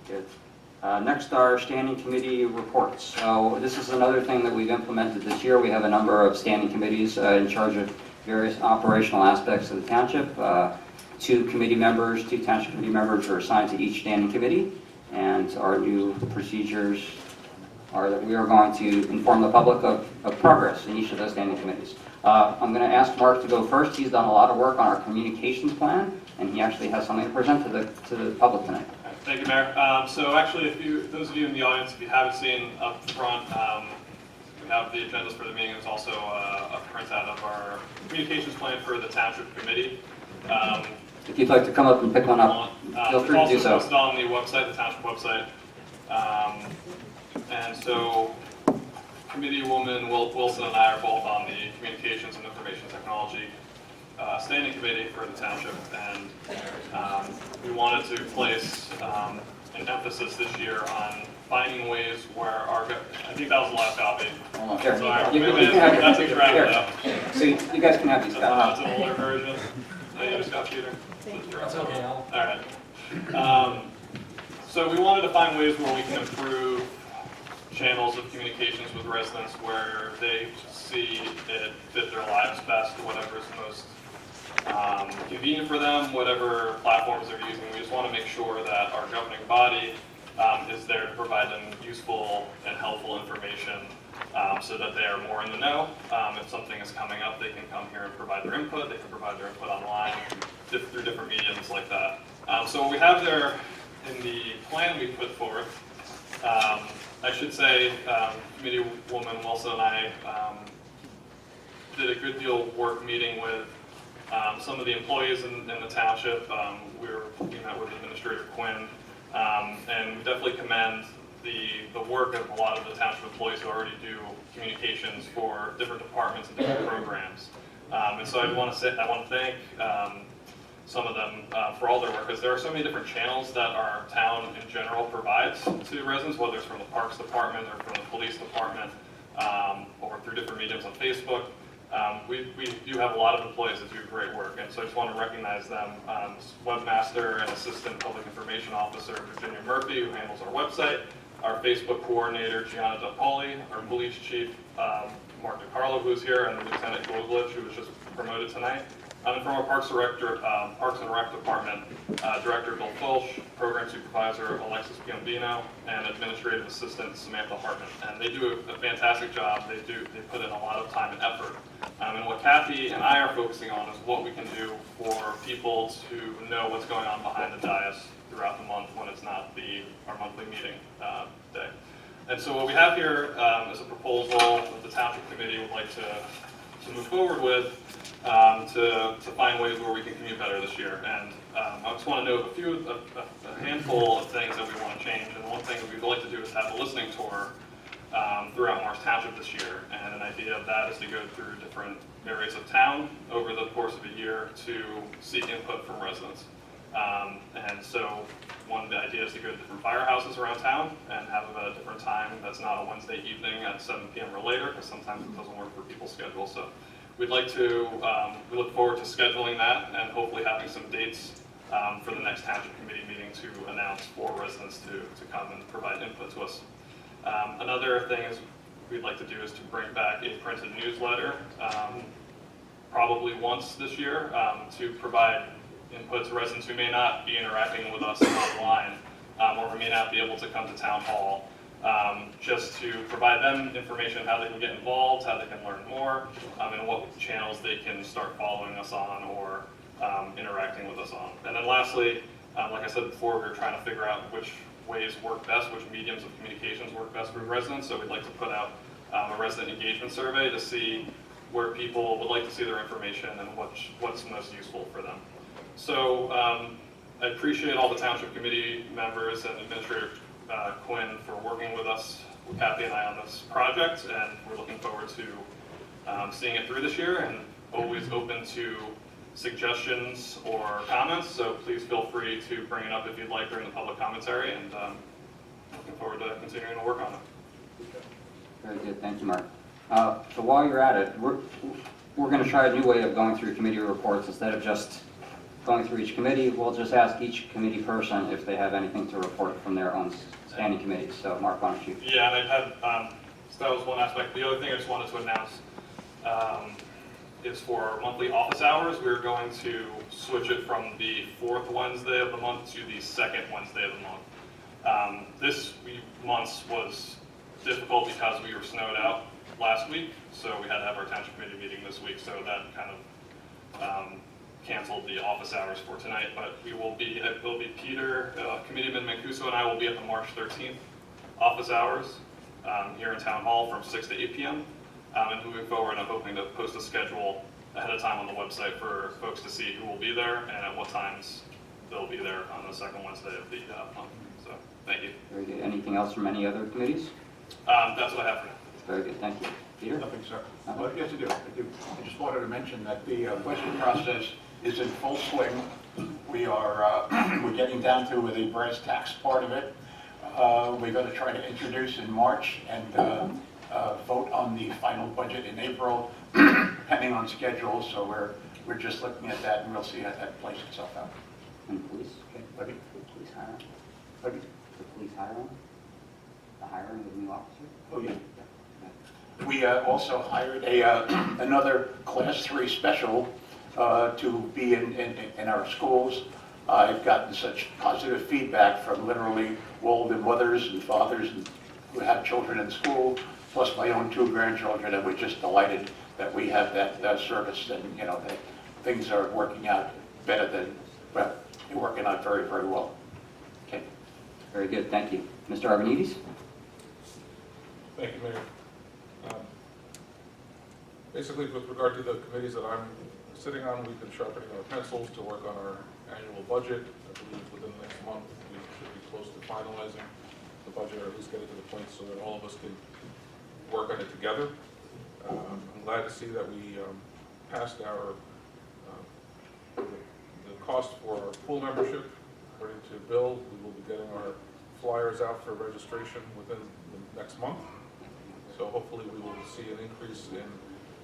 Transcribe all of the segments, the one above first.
Good. Next are standing committee reports. So this is another thing that we've implemented this year. We have a number of standing committees in charge of various operational aspects of the township. Two township committee members are assigned to each standing committee, and our new procedures are that we are going to inform the public of progress in each of those standing committees. I'm going to ask Mark to go first. He's done a lot of work on our communications plan, and he actually has something to present to the public tonight. Thank you, Mayor. So actually, those of you in the audience, if you haven't seen up front, we have the agendas for the meeting. There's also a printout of our communications plan for the township committee. If you'd like to come up and pick one up, feel free to do so. It's also posted on the website, the township website. And so Committeewoman Wilson and I are both on the Communications and Information Technology Standing Committee for the township, and we wanted to place an emphasis this year on finding ways where I think that was the last copy. Sure. So our You commitment, can have it. that's a draft Here. up. So you guys can have these That's copies. an older version. You just got Peter? That's okay, All right. So we wanted to find ways where we can improve channels of communications with residents where they see it fit their lives best, whatever is most convenient for them, whatever platforms they're using. We just want to make sure that our governing body is there to provide them useful and helpful information so that they are more in the know. If something is coming up, they can come here and provide their input. They can provide their input online through different mediums like that. So what we have there in the plan we put forth, I should say, Committeewoman Wilson and I did a good deal of work meeting with some of the employees in the township. We met with Administrator Quinn, and we definitely commend the work of a lot of the township employees who already do communications for different departments and different programs. And so I want to thank some of them for all their work, because there are so many different channels that our town in general provides to residents, whether it's from the Parks Department or from the Police Department, or through different mediums on Facebook. We do have a lot of employees that do great work, and so I just want to recognize them. Webmaster and Assistant Public Information Officer Virginia Murphy, who handles our website, our Facebook Coordinator Gianna DePauli, our Police Chief Mark DiCarlo, who's here, and Lieutenant Gloglich, who was just promoted tonight. And from our Parks and Rec Department, Director Bill Fulch, Program Supervisor Alexis Piombino, and Administrative Assistant Samantha Hartman. And they do a fantastic job. They put in a lot of time and effort. And what Kathy and I are focusing on is what we can do for people to know what's going on behind the dais throughout the month when it's not our monthly meeting day. And so what we have here is a proposal that the Township Committee would like to move forward with to find ways where we can commute better this year. And I just want to note a handful of things that we want to change. And one thing that we'd like to do is have a listening tour throughout Morris Township this year. And an idea of that is to go through different areas of town over the course of a year to seek input from residents. And so one of the ideas is to go to different firehouses around town and have them at a different time. That's not a Wednesday evening at 7 p.m. or later, because sometimes it doesn't work for people's schedules. So we'd like to, we look forward to scheduling that and hopefully having some dates for the next Township Committee meeting to announce for residents to come and provide input to us. Another thing is we'd like to do is to bring back a printed newsletter, probably once this year, to provide input to residents who may not be interacting with us online, or who may not be able to come to Town Hall. Just to provide them information how they can get involved, how they can learn more, and what channels they can start following us on or interacting with us on. And then lastly, like I said before, we're trying to figure out which ways work best, which mediums of communications work best for residents. So we'd like to put out a resident engagement survey to see where people would like to see their information and what's most useful for them. So I appreciate all the Township Committee members and Administrator Quinn for working with us, with Kathy and I, on this project, and we're looking forward to seeing it through this year, and always open to suggestions or comments, so please feel free to bring it up if you'd like during the public commentary, and looking forward to continuing to work on it. Very good, thank you, Mark. So while you're at it, we're going to try a new way of going through committee reports. Instead of just going through each committee. We'll just ask each committee person if they have anything to report from their own standing committees. So Mark, why don't you? Yeah, and I had, so that was one aspect. The other thing I just wanted to announce is for monthly office hours, we're going to switch it from the fourth Wednesday of the month to the second Wednesday of the month. This month's was difficult because we were snowed out last week, so we had to have our township committee meeting this week, so that kind of canceled the office hours for tonight, but it will be Peter, Committeeman Mancuso, and I will be at the March 13th office hours here in Town Hall from 6 to 8 p.m. And moving forward, I'm hoping to post a schedule ahead of time on the website for folks to see who will be there and at what times they'll be there on the second Wednesday of the month. So, thank you. Very good. Anything else from any other committees? That's what I have for now. Very good, thank you. Peter? Nothing, sir. Well, yes, I do. I just wanted to mention that the question process is in full swing. We're getting down to the brass tacks part of it. We're going to try to introduce in March and vote on the final budget in April, depending on schedule. So we're just looking at that, and we'll see how that plays itself out. And police? Okay. Pardon me? The police hiring? Pardon me? The police hiring? The hiring of a new officer? Oh, yeah. We also hired another Class 3 special to be in our schools. I've gotten such positive feedback from literally all the mothers and fathers who have children in school, plus my own 2 grandchildren, and we're just delighted that we have that service, and that things are working out better than, well, they're working out very, very well. Okay. Very good, thank you. Mr. Arvanites? Thank you, Mayor. Basically, with regard to the committees that I'm sitting on, we've been sharpening our pencils to work on our annual budget. I believe within the next month, we should be close to finalizing the budget, or at least get it to the point so that all of us can work on it together. I'm glad to see that we passed the cost for our pool membership. According to Bill, we will be getting our flyers out for registration within the next month. So hopefully we will see an increase in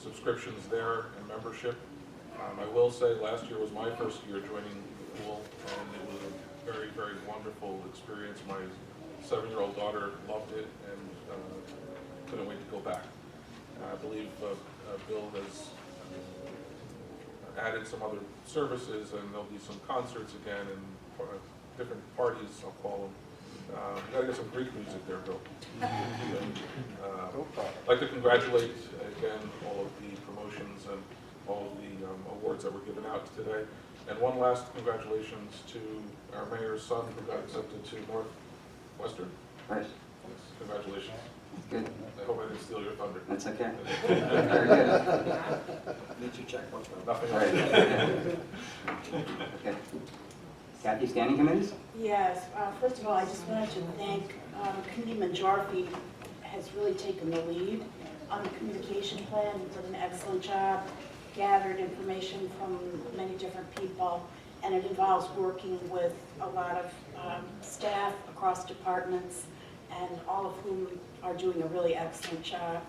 subscriptions there and membership. I will say last year was my first year joining the pool, and it was a very, very wonderful experience. My 7-year-old daughter loved it and couldn't wait to go back. I believe Bill has added some other services, and there'll be some concerts again and different parties, I'll call them. You gotta get some Greek music there, Bill. I'd like to congratulate again all of the promotions and all of the awards that were given out today. And one last congratulations to our mayor's son who got accepted to Northwestern. Right. Yes, congratulations. Good. I hope I didn't steal your thunder. That's okay. Very good. Need your checkbook though. Nothing All right. else. Okay. Kathy, standing committees? Yes, first of all, I just wanted to thank Committeeman Jarfi has really taken the lead on the communication plan. He did an excellent job, gathered information from many different people, and it involves working with a lot of staff across departments, and all of whom are doing a really excellent job.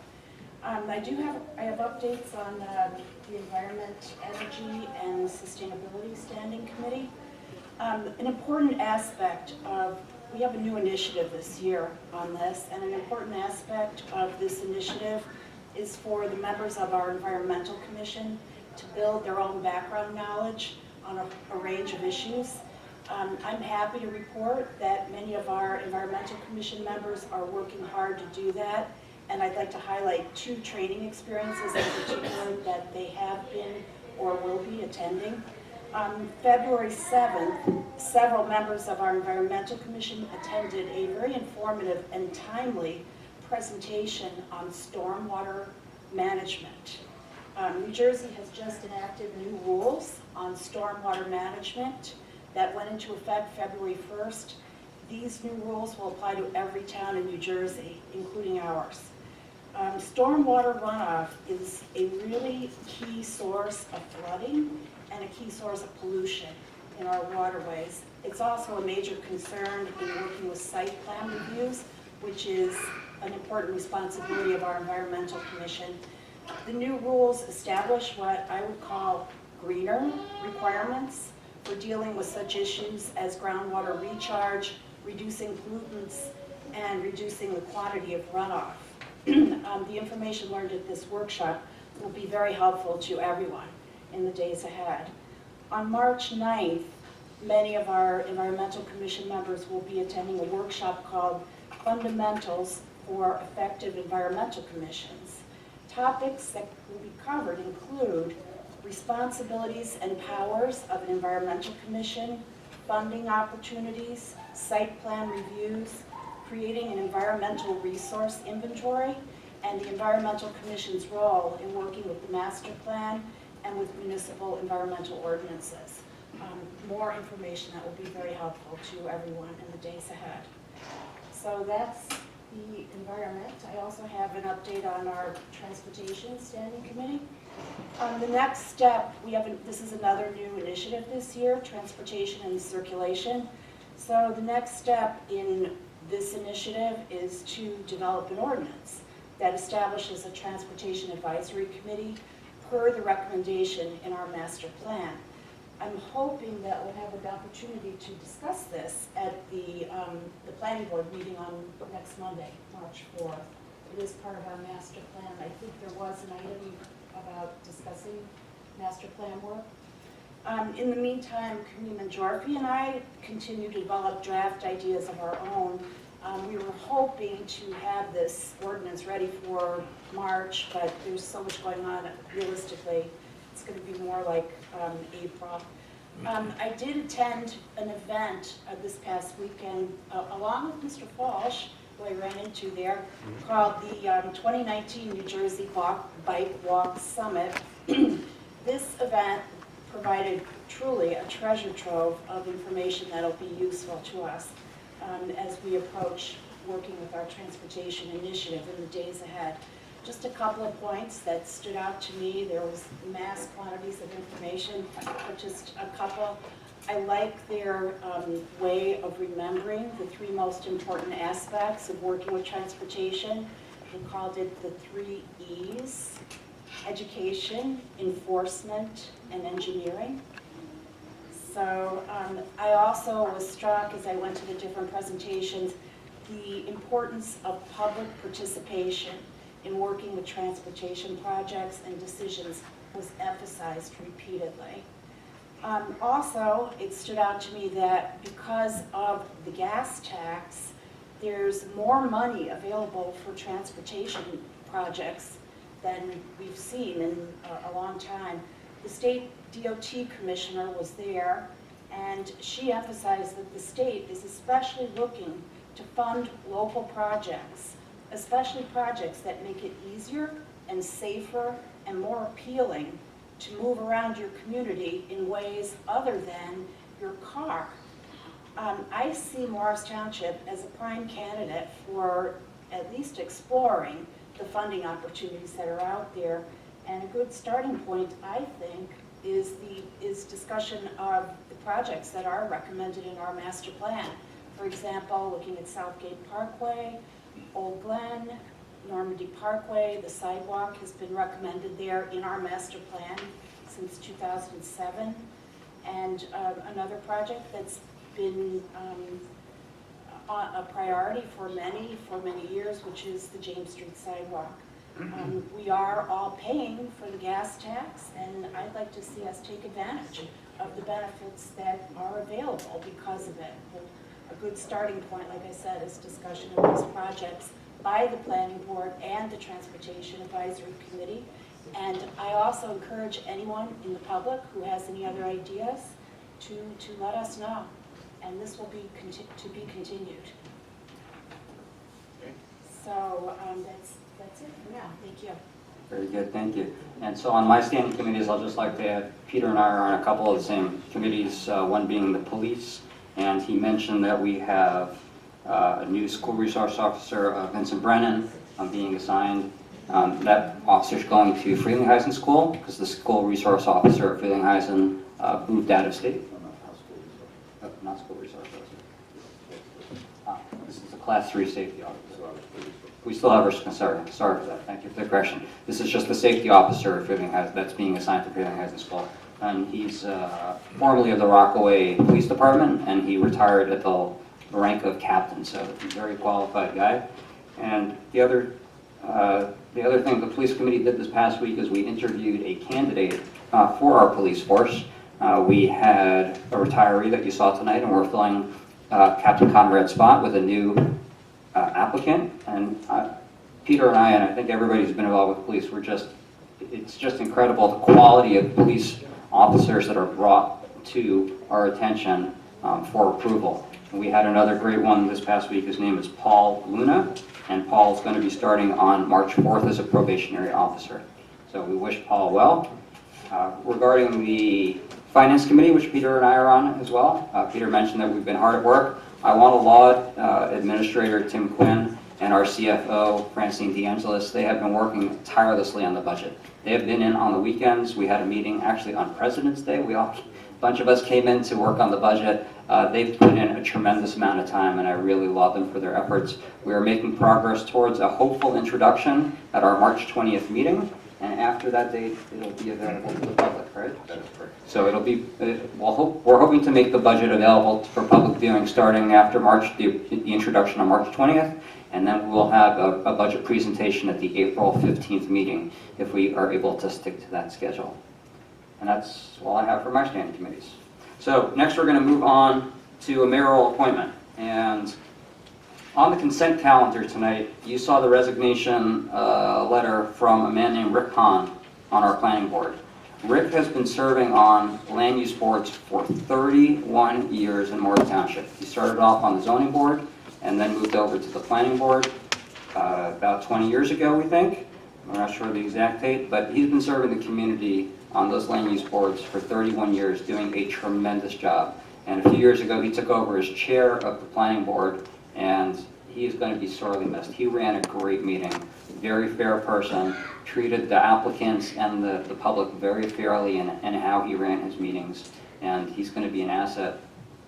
I have updates on the Environment, Energy, and Sustainability Standing Committee. An important aspect of, we have a new initiative this year on this, and an important aspect of this initiative is for the members of our Environmental Commission to build their own background knowledge on a range of issues. I'm happy to report that many of our Environmental Commission members are working hard to do that, and I'd like to highlight 2 training experiences in particular that they have been or will be attending. On February 7th, several members of our Environmental Commission attended a very informative and timely presentation on stormwater management. New Jersey has just enacted new rules on stormwater management that went into effect February 1st. These new rules will apply to every town in New Jersey, including ours. Stormwater runoff is a really key source of flooding and a key source of pollution in our waterways. It's also a major concern in working with site plan reviews, which is an important responsibility of our Environmental Commission. The new rules establish what I would call greener requirements for dealing with such issues as groundwater recharge, reducing pollutants, and reducing the quantity of runoff. The information learned at this workshop will be very helpful to everyone in the days ahead. On March 9th, many of our Environmental Commission members will be attending a workshop called Fundamentals for Effective Environmental Commissions. Topics that will be covered include responsibilities and powers of an environmental commission, funding opportunities, site plan reviews, creating an environmental resource inventory, and the Environmental Commission's role in working with the master plan and with municipal environmental ordinances. More information that will be very helpful to everyone in the days ahead. So that's the environment. I also have an update on our Transportation Standing Committee. The next step, this is another new initiative this year, Transportation and Circulation. So the next step in this initiative is to develop an ordinance that establishes a Transportation Advisory Committee per the recommendation in our master plan. I'm hoping that we'll have an opportunity to discuss this at the planning board meeting on next Monday, March 4th. It is part of our master plan. I think there was an item about discussing master plan work. In the meantime, Kaniman Jarfi and I continue to develop draft ideas of our own. We were hoping to have this ordinance ready for March, but there's so much going on realistically. It's going to be more like April. I did attend an event this past weekend along with Mr. Walsh, who I ran into there, called the 2019 New Jersey Bike Walk Summit. This event provided truly a treasure trove of information that will be useful to us as we approach working with our transportation initiative in the days ahead. Just a couple of points that stood out to me. There was mass quantities of information, but just a couple. I like their way of remembering the three most important aspects of working with transportation. They called it the 3 E's: education, enforcement, and engineering. So I also was struck as I went to the different presentations, the importance of public participation in working with transportation projects and decisions was emphasized repeatedly. Also, it stood out to me that because of the gas tax, there's more money available for transportation projects than we've seen in a long time. The state DOT commissioner was there, and she emphasized that the state is especially looking to fund local projects, especially projects that make it easier and safer and more appealing to move around your community in ways other than your car. I see Morris Township as a prime candidate for at least exploring the funding opportunities that are out there. And a good starting point, I think, is discussion of the projects that are recommended in our master plan. For example, looking at Southgate Parkway, Old Glen, Normandy Parkway. The sidewalk has been recommended there in our master plan since 2007. And another project that's been a priority for many years, which is the James Street sidewalk. We are all paying for the gas tax, and I'd like to see us take advantage of the benefits that are available because of it. A good starting point, like I said, is discussion of these projects by the Planning Board and the Transportation Advisory Committee. And I also encourage anyone in the public who has any other ideas to let us know. And this will be to be continued. So that's it for now. Thank you. Very good, thank you. And so on my standing committees, I'll just like to add, Peter and I are on a couple of the same committees, one being the police, and he mentioned that we have a new school resource officer, Vincent Brennan, being assigned. That officer's going to Frelinghuysen School, because the school resource officer at Frelinghuysen moved out of state. Not school resource officer. This is a class 3 safety officer. We still have our, sorry for that, thank you for the correction. This is just the safety officer at Frelinghuysen that's being assigned to Frelinghuysen School. and he's formerly of the Rockaway Police Department, and he retired at the rank of captain, so he's a very qualified guy. And the other thing the police committee did this past week is we interviewed a candidate for our police force. We had a retiree that you saw tonight, and we're filling Captain Conrad's spot with a new applicant. And Peter and I think everybody who's been involved with police, it's just incredible the quality of police officers that are brought to our attention for approval. And we had another great one this past week. His name is Paul Luna, and Paul's going to be starting on March 4th as a probationary officer. So we wish Paul well. Regarding the Finance Committee, which Peter and I are on as well, Peter mentioned that we've been hard at work. I want to laud Administrator Tim Quinn and our CFO, Francine DeAngelis. They have been working tirelessly on the budget. They have been in on the weekends. We had a meeting actually on President's Day. A bunch of us came in to work on the budget. They've put in a tremendous amount of time, and I really laud them for their efforts. We are making progress towards a hopeful introduction at our March 20th meeting, and after that date, it'll be available to the public, right? That is correct. So it'll be, we're hoping to make the budget available for public viewing starting after March, the introduction on March 20th, and then we'll have a budget presentation at the April 15th meeting if we are able to stick to that schedule. And that's all I have for my standing committees. So next we're going to move on to a mayoral appointment. And on the consent calendar tonight, you saw the resignation letter from a man named Rick Hahn on our planning board. Rick has been serving on land use boards for 31 years in Morris Township. He started off on the zoning board and then moved over to the planning board about 20 years ago, we think. We're not sure the exact date, but he's been serving the community on those land use boards for 31 years, doing a tremendous job. And a few years ago, he took over as chair of the planning board, and he is going to be sorely missed. He ran a great meeting, very fair person, treated the applicants and the public very fairly in how he ran his meetings, and he's going to be an asset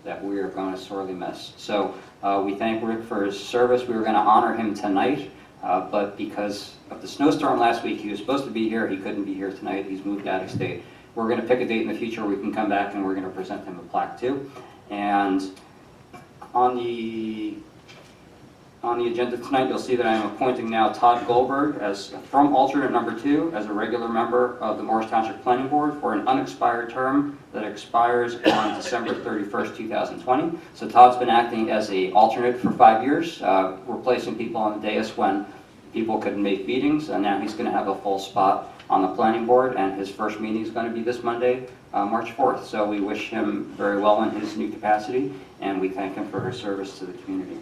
that we are going to sorely miss. So we thank Rick for his service. We were going to honor him tonight, but because of the snowstorm last week, he was supposed to be here. He couldn't be here tonight. He's moved out of state. We're going to pick a date in the future where we can come back and we're going to present him a plaque too. And on the agenda tonight, you'll see that I'm appointing now Todd Goldberg from alternate number 2 as a regular member of the Morris Township Planning Board for an unexpired term that expires on December 31st, 2020. So Todd's been acting as an alternate for 5 years, replacing people on the dais when people couldn't make meetings, and now he's going to have a full spot on the planning board, and his first meeting is going to be this Monday, March 4th. So we wish him very well in his new capacity, and we thank him for his service to the community.